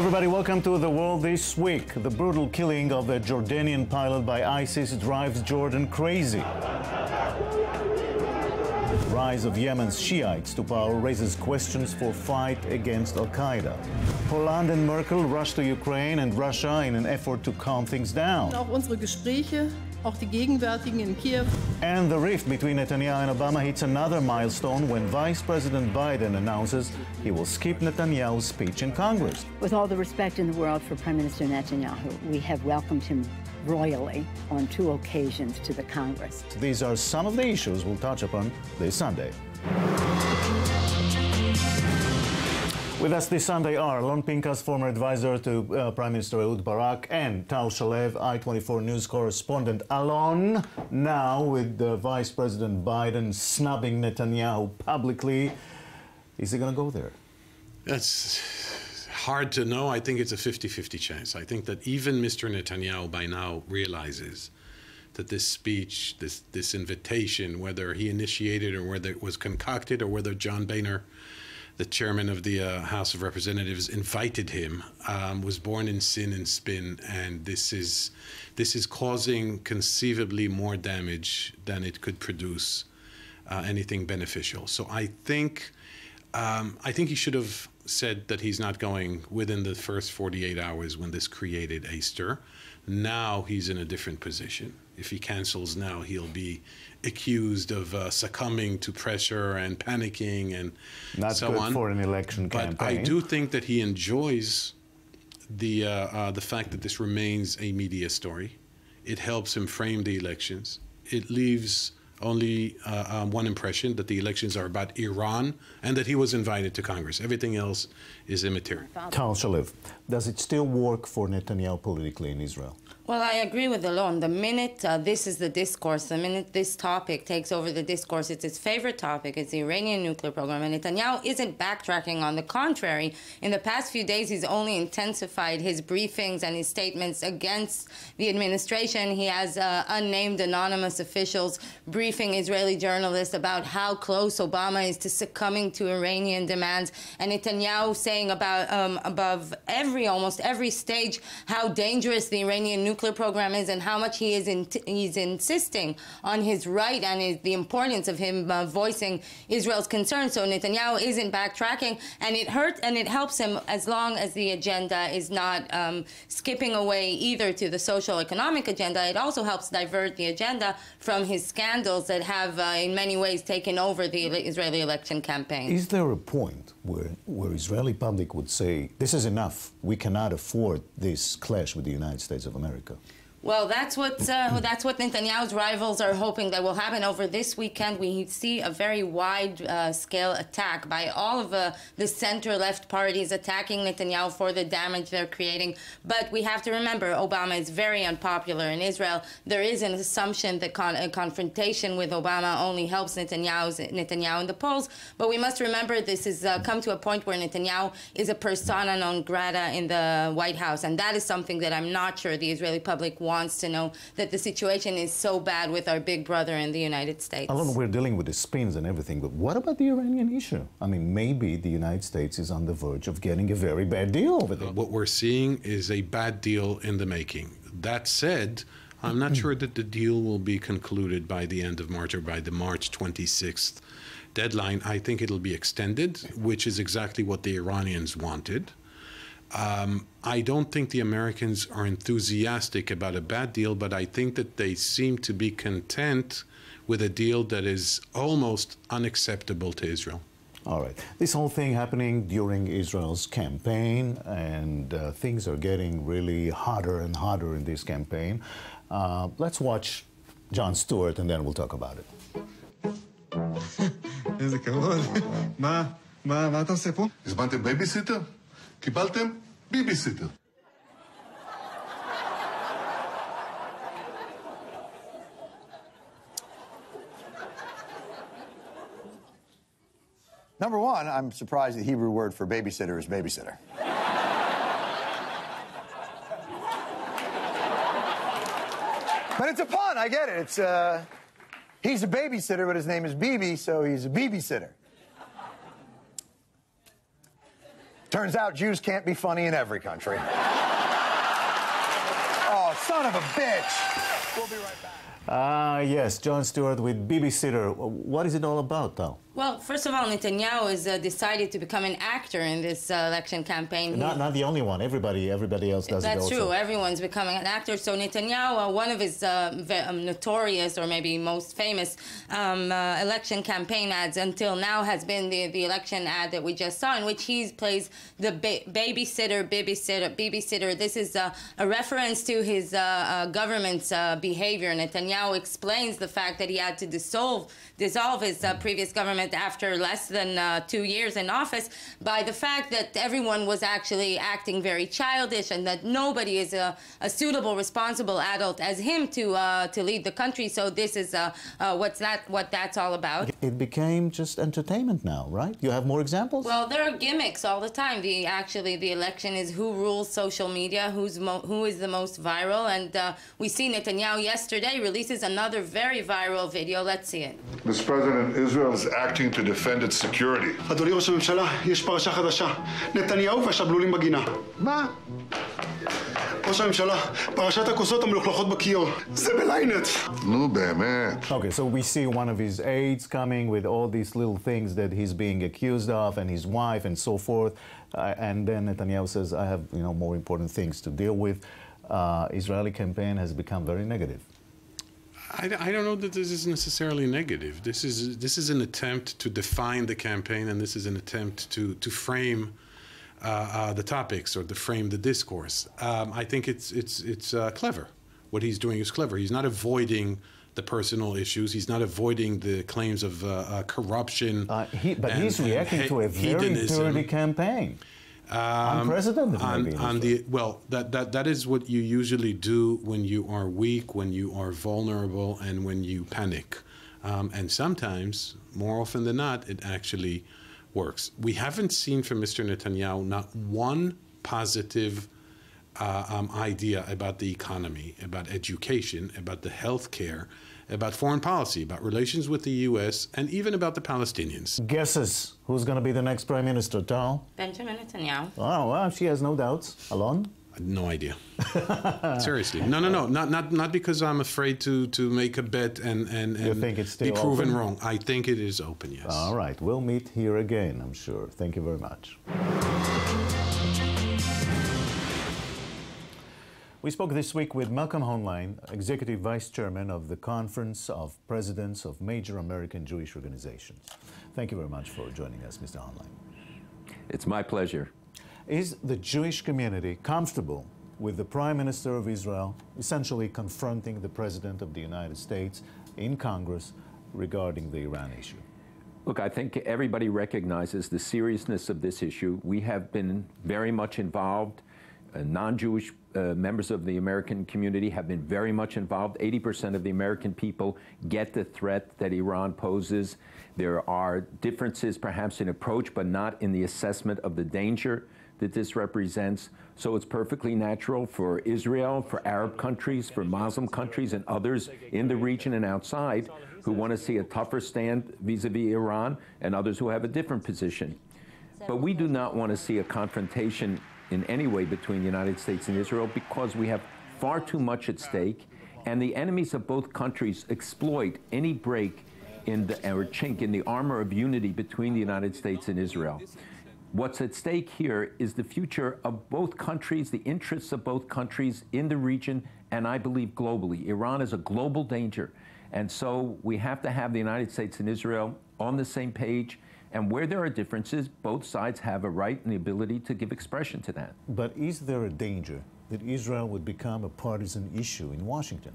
everybody, welcome to The World This Week. The brutal killing of a Jordanian pilot by ISIS drives Jordan crazy. Rise of Yemen's Shiites to power raises questions for fight against Al-Qaeda. Poland and Merkel rush to Ukraine and Russia in an effort to calm things down. Auch unsere Gespräche, auch die gegenwärtigen in Kiew. And the rift between Netanyahu and Obama hits another milestone when Vice President Biden announces he will skip Netanyahu's speech in Congress. With all the respect in the world for Prime Minister Netanyahu, we have welcomed him royally on 2 occasions to the Congress. These are some of the issues we'll touch upon this Sunday. With us this Sunday are Alon Pinkas, former advisor to Prime Minister Ehud Barak, and Tal Shalev, I-24 News correspondent. Alon, now with Vice President Biden snubbing Netanyahu publicly, is he going to go there? That's hard to know. I think it's a 50-50 chance. I think that even Mr. Netanyahu by now realizes that this speech, this invitation, whether he initiated or whether it was concocted or whether John Boehner, the chairman of the House of Representatives, invited him, was born in sin and spin, and this is causing conceivably more damage than it could produce anything beneficial. So I think he should have said that he's not going within the first 48 hours when this created a stir. Now he's in a different position. If he cancels now, he'll be accused of succumbing to pressure and panicking and not so good on. For an election campaign. But I do think that he enjoys the fact that this remains a media story. It helps him frame the elections. It leaves only one impression, that the elections are about Iran and that he was invited to Congress. Everything else is immaterial. Tal Shalev, does it still work for Netanyahu politically in Israel? Well, I agree with Alon. The minute this is the discourse, the minute this topic takes over the discourse, it's his favorite topic, it's the Iranian nuclear program, and Netanyahu isn't backtracking. On the contrary, in the past few days, he's only intensified his briefings and his statements against the administration. He has unnamed anonymous officials briefing Israeli journalists about how close Obama is to succumbing to Iranian demands, and Netanyahu saying about almost every stage how dangerous the Iranian nuclear program is and how much he's insisting on his right and the importance of him voicing Israel's concerns. So Netanyahu isn't backtracking, and it hurts and it helps him as long as the agenda is not skipping away either to the social economic agenda. It also helps divert the agenda from his scandals that have in many ways taken over the Israeli election campaign. Is there a point where Israeli public would say, this is enough, we cannot afford this clash with the United States of America? Well, that's what Netanyahu's rivals are hoping that will happen. Over this weekend, we see a very wide-scale attack by all of the center-left parties attacking Netanyahu for the damage they're creating. But we have to remember, Obama is very unpopular in Israel. There is an assumption that a confrontation with Obama only helps Netanyahu in the polls. But we must remember this has come to a point where Netanyahu is a persona non grata in the White House. And that is something that I'm not sure the Israeli public wants to know, that the situation is so bad with our big brother in the United States. Alon, we're dealing with the spins and everything, but what about the Iranian issue? I mean, maybe the United States is on the verge of getting a very bad deal over there. What we're seeing is a bad deal in the making. That said, I'm not sure that the deal will be concluded by the end of March or by the March 26th deadline. I think it'll be extended, which is exactly what the Iranians wanted. I don't think the Americans are enthusiastic about a bad deal, but I think that they seem to be content with a deal that is almost unacceptable to Israel. All right. This whole thing happening during Israel's campaign, and things are getting really hotter and hotter in this campaign. Let's watch Jon Stewart, and then we'll talk about it. איזה כבוד. מה אתה עושה פה? הזמנתם בייביסיטר? קיבלתם ביביסיטר. Number one, I'm surprised the Hebrew word for babysitter is babysitter. But it's a pun, I get it. It's he's a babysitter, but his name is Bibi, so he's a babysitter. Turns out Jews can't be funny in every country. Oh, son of a bitch! We'll be right back. Yes, Jon Stewart with Babysitter. What is it all about, Tal? Well, first of all, Netanyahu has decided to become an actor in this election campaign. Not the only one. Everybody else does it also. That's true. Everyone's becoming an actor. So Netanyahu, one of his notorious or maybe most famous election campaign ads until now has been the election ad that we just saw, in which he plays the babysitter. This is a reference to his government's behavior. Netanyahu explains the fact that he had to dissolve his previous government after less than 2 years in office by the fact that everyone was actually acting very childish and that nobody is a suitable, responsible adult as him to lead the country. So this is what that's all about. It became just entertainment now, right? You have more examples? Well, there are gimmicks all the time. The election is who rules social media, who is the most viral, and we see Netanyahu yesterday releases another very viral video. Let's see it. Mr. President, Israel is acting to defend its security. אדוני ראש הממשלה, יש פרשה חדשה. נתניהו והשבלולים בגינה. מה? ראש הממשלה, פרשת הכוסות המלוכלכות בכיור. זה בליינט. נו, באמת. Okay, so we see one of his aides coming with all these little things that he's being accused of, and his wife, and so forth. And then Netanyahu says, I have, more important things to deal with. Israeli campaign has become very negative. I don't know that this is necessarily negative. This is an attempt to define the campaign, and this is an attempt to frame the topics or to frame the discourse. I think it's clever. What he's doing is clever. He's not avoiding the personal issues. He's not avoiding the claims of corruption. But he's reacting to a very dirty campaign. Unprecedented, maybe. That is what you usually do when you are weak, when you are vulnerable, and when you panic. And sometimes, more often than not, it actually works. We haven't seen from Mr. Netanyahu not one positive idea about the economy, about education, about the health care, about foreign policy, about relations with the U.S., and even about the Palestinians. Guesses who's going to be the next prime minister, Tal? Benjamin Netanyahu. Oh, well, she has no doubts. Alon? No idea. Seriously. No. Not because I'm afraid to make a bet and you think it's still be proven open? wrong. I think it is open, yes. All right. We'll meet here again, I'm sure. Thank you very much. We spoke this week with Malcolm Hoenlein, Executive Vice Chairman of the Conference of Presidents of Major American Jewish Organizations. Thank you very much for joining us, Mr. Hoenlein. It's my pleasure. Is the Jewish community comfortable with the Prime Minister of Israel essentially confronting the President of the United States in Congress regarding the Iran issue? Look, I think everybody recognizes the seriousness of this issue. We have been very much involved. Non-Jewish members of the American community have been very much involved. 80% of the American people get the threat that Iran poses. There are differences perhaps in approach, but not in the assessment of the danger that this represents. So it's perfectly natural for Israel, for Arab countries, for Muslim countries, and others in the region and outside who want to see a tougher stand vis-a-vis Iran, and others who have a different position. But we do not want to see a confrontation in any way between the United States and Israel, because we have far too much at stake, and the enemies of both countries exploit any break in or chink in the armor of unity between the United States and Israel. What's at stake here is the future of both countries, the interests of both countries in the region, and I believe globally. Iran is a global danger, and so we have to have the United States and Israel on the same page. And where there are differences, both sides have a right and the ability to give expression to that. But is there a danger that Israel would become a partisan issue in Washington?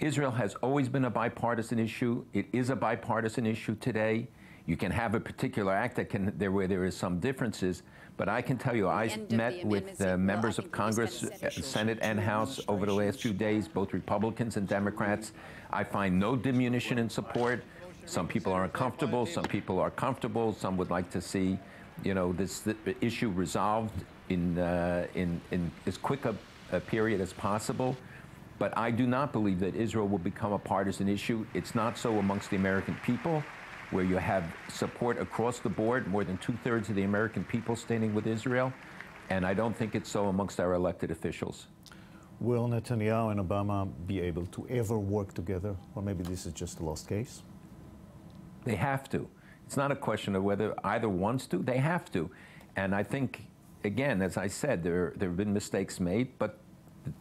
Israel has always been a bipartisan issue. It is a bipartisan issue today. You can have a particular act where there is some differences, but I can tell you, I met with members of Congress, Senate and House over the last few days, both Republicans and Democrats. I find no diminution in support. Some people are uncomfortable, some people are comfortable, some would like to see, this issue resolved in as quick a period as possible. But I do not believe that Israel will become a partisan issue. It's not so amongst the American people. where you have support across the board, more than 2/3 of the American people standing with Israel, and I don't think it's so amongst our elected officials. Will Netanyahu and Obama be able to ever work together, or maybe this is just a lost case? They have to. It's not a question of whether either wants to, they have to. And I think, again, as I said, there have been mistakes made, but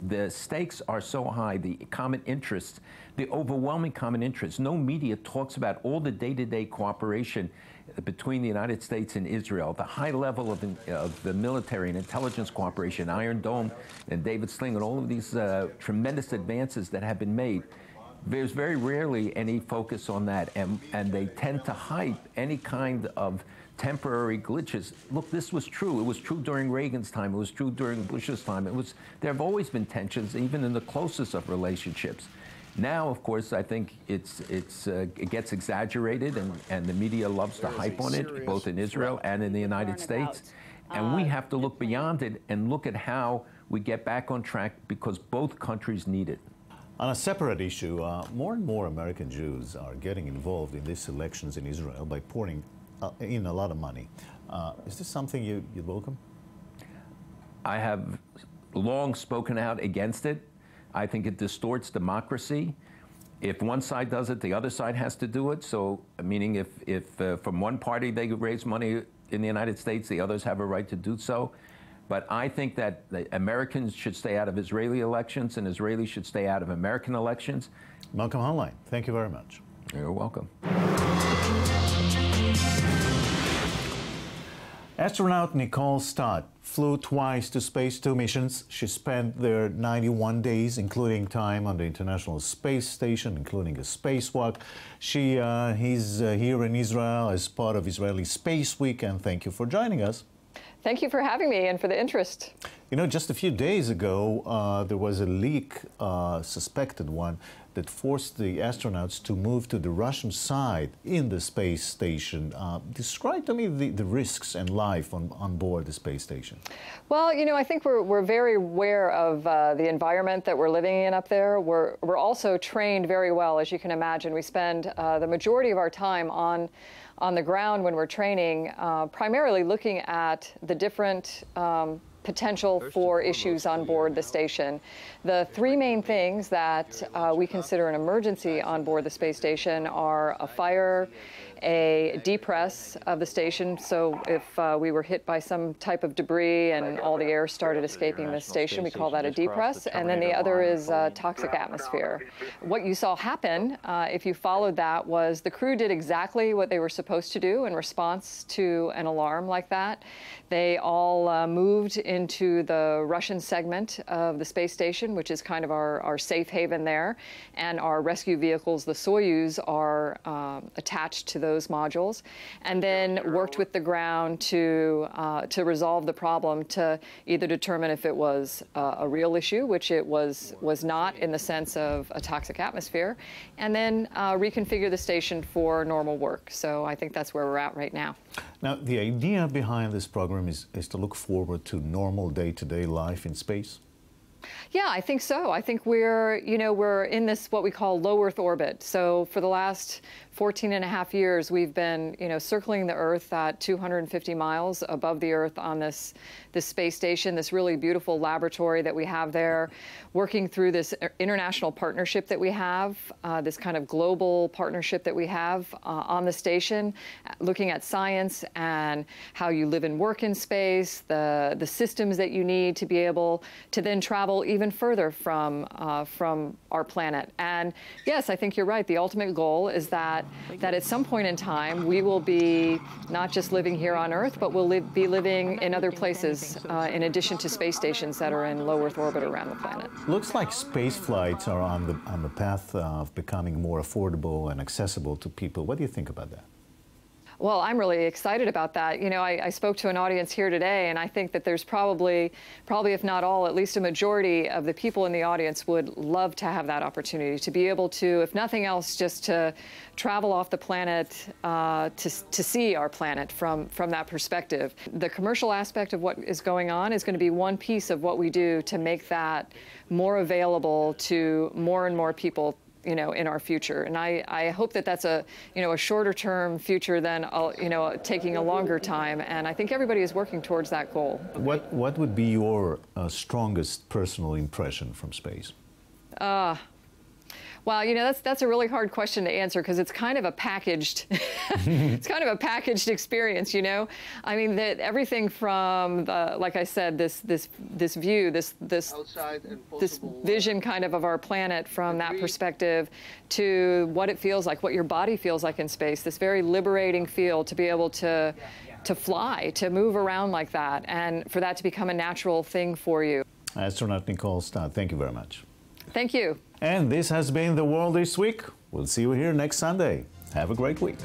the stakes are so high, the common interests, the overwhelming common interests. No media talks about all the day-to-day cooperation between the United States and Israel, the high level of the military and intelligence cooperation, Iron Dome and David Sling, and all of these tremendous advances that have been made. There's very rarely any focus on that, and they tend to hype any kind of temporary glitches. Look, this was true. It was true during Reagan's time. It was true during Bush's time. There have always been tensions, even in the closest of relationships. Now, of course, I think it gets exaggerated, and the media loves to hype on it, both in Israel and in the United States. And we have to look beyond it and look at how we get back on track, because both countries need it. On a separate issue, more and more American Jews are getting involved in these elections in Israel by pouring in a lot of money. Is this something you'd welcome? I have long spoken out against it. I think it distorts democracy. If one side does it, the other side has to do it. So, meaning if from one party they raise money in the United States, the others have a right to do so. But I think that the Americans should stay out of Israeli elections, and Israelis should stay out of American elections. Malcolm Hoenlein, thank you very much. You're welcome. Astronaut Nicole Stott flew twice to Space 2 missions. She spent there 91 days, including time on the International Space Station, including a spacewalk. He's here in Israel as part of Israeli Space Week, and thank you for joining us. Thank you for having me and for the interest. You know, just a few days ago, there was a leak, suspected one, that forced the astronauts to move to the Russian side in the space station. Describe to me the risks and life on board the space station. Well, you know, I think we're very aware of the environment that we're living in up there. We're also trained very well, as you can imagine. We spend the majority of our time on the ground when we're training, primarily looking at the different potential for issues on board the station. The three main things that we consider an emergency on board the space station are a fire, a depress of the station, so if we were hit by some type of debris and all the air started escaping the station, we call that a depress, and then the other is toxic atmosphere. What you saw happen, if you followed that, was the crew did exactly what they were supposed to do in response to an alarm like that. They all moved into the Russian segment of the space station, which is kind of our safe haven there, and our rescue vehicles, the Soyuz, are attached to those modules, and then worked with the ground to resolve the problem, to either determine if it was a real issue, which it was not in the sense of a toxic atmosphere, and then reconfigure the station for normal work. So I think that's where we're at right now. Now, the idea behind this program is to look forward to normal day-to-day life in space? Yeah, I think so. I think we're in this what we call low Earth orbit. So for the last 14.5 years, we've been, circling the Earth at 250 miles above the Earth on this space station, this really beautiful laboratory that we have there, working through this international partnership that we have, this kind of global partnership that we have on the station, looking at science and how you live and work in space, the systems that you need to be able to then travel even further from our planet. And yes, I think you're right. The ultimate goal is that at some point in time, we will be not just living here on Earth, but we'll be living in other places in addition to space stations that are in low Earth orbit around the planet. Looks like space flights are on the path of becoming more affordable and accessible to people. What do you think about that? Well, I'm really excited about that. I spoke to an audience here today, and I think that there's probably if not all, at least a majority of the people in the audience would love to have that opportunity to be able to, if nothing else, just to travel off the planet, to see our planet from that perspective. The commercial aspect of what is going on is going to be one piece of what we do to make that more available to more and more people you know, in our future. And I hope that that's a, you know, a shorter term future than, you know, taking a longer time. And I think everybody is working towards that goal. What would be your strongest personal impression from space? Well, you know, that's a really hard question to answer because it's kind of a packaged, it's kind of a packaged experience, you know. I mean, that everything from the, like I said, this view, this vision kind of our planet from that perspective, to what it feels like, what your body feels like in space. This very liberating feel to be able to fly, to move around like that, and for that to become a natural thing for you. Astronaut Nicole Stott, thank you very much. Thank you. And this has been The World This Week. We'll see you here next Sunday. Have a great week.